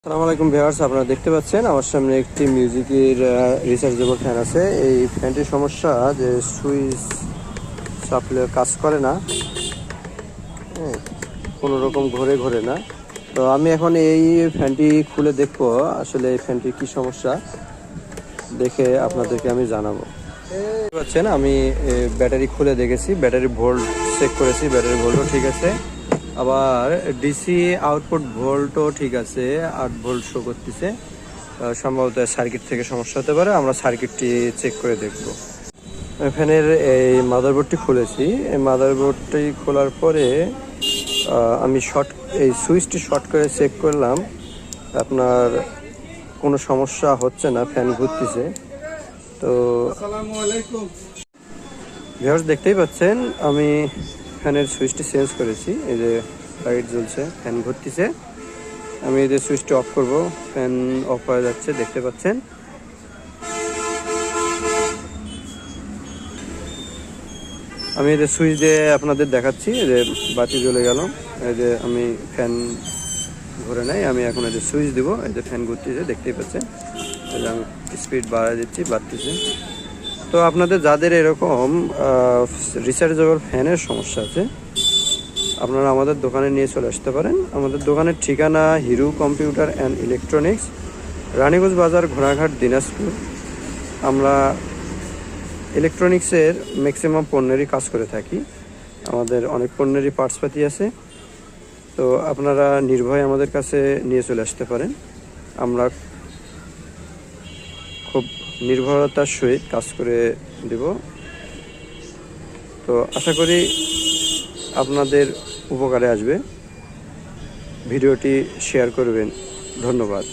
আসসালামু আলাইকুম ভিউয়ার্স, আপনারা দেখতে পাচ্ছেন আমার সামনে একটি মিউজিকের রিচার্জেবল ফ্যান আছে। এই ফ্যানটির সমস্যা যে সুইচ চাপলে কাজ করে না, কোনো রকম ঘোরে না। তো আমি এখন এই ফ্যানটি খুলে দেখবো আসলে এই ফ্যানটির কি সমস্যা, দেখে আপনাদেরকে আমি জানাবো। দেখতে পাচ্ছেন আমি ব্যাটারি খুলে দেখেছি, ব্যাটারি ভোল্ট চেক করেছি, ব্যাটারি ভোল্টও ঠিক আছে, আবার ডিসি আউটপুট ভোল্টও ঠিক আছে, 8 ভোল্ট শো করতেছে। সম্ভবত সার্কিট থেকে সমস্যা হতে পারে, আমরা সার্কিটটি চেক করে দেখব। ফ্যানের এই মাদারবোর্ডটি খুলেছি, এই মাদারবোর্ডটি খোলার পরে আমি এই সুইচটি শর্ট করে চেক করলাম, আপনার কোনো সমস্যা হচ্ছে না, ফ্যান ঘুরতেছে। তো ভিউয়ার্স দেখতেই পাচ্ছেন আমি ফ্যানের সুইচটি চেঞ্জ করেছি, এই যে লাইট জ্বলছে, ফ্যান ঘুরতেছে। আমি এই যে সুইচটি অফ করব, ফ্যান অফ হয়ে যাচ্ছে, দেখতে পাচ্ছেন। আমি এই যে সুইচ দিয়ে আপনাদের দেখাচ্ছি, এই যে বাতি জ্বলে গেল, এই যে আমি ফ্যান ঘুরে নাই, আমি এখন এই যে সুইচ দিব, এই যে ফ্যান ঘুরতেছে, দেখতেই পাচ্ছেন। এই যে আমি স্পিড বাড়াই দিচ্ছি, বাড়তেছে। তো আপনাদের যাদের এরকম রিচার্জেবল ফ্যানের সমস্যা আছে, আপনারা আমাদের দোকানে নিয়ে চলে আসতে পারেন। আমাদের দোকানের ঠিকানা Hiru computer and electronics, Raniganj Bazar, ঘোড়াঘাট, দিনাজপুর। আমরা ইলেকট্রনিক্সের ম্যাক্সিমাম পণ্যেরই কাজ করে থাকি, আমাদের অনেক পণ্যেরই পার্টসপাতি আছে। তো আপনারা নির্ভয়ে আমাদের কাছে নিয়ে চলে আসতে পারেন, আমরা খুব নির্ভরতার সহিত কাজ করে দেব। তো আশা করি আপনাদের উপকারে আসবে। ভিডিওটি শেয়ার করবেন। ধন্যবাদ।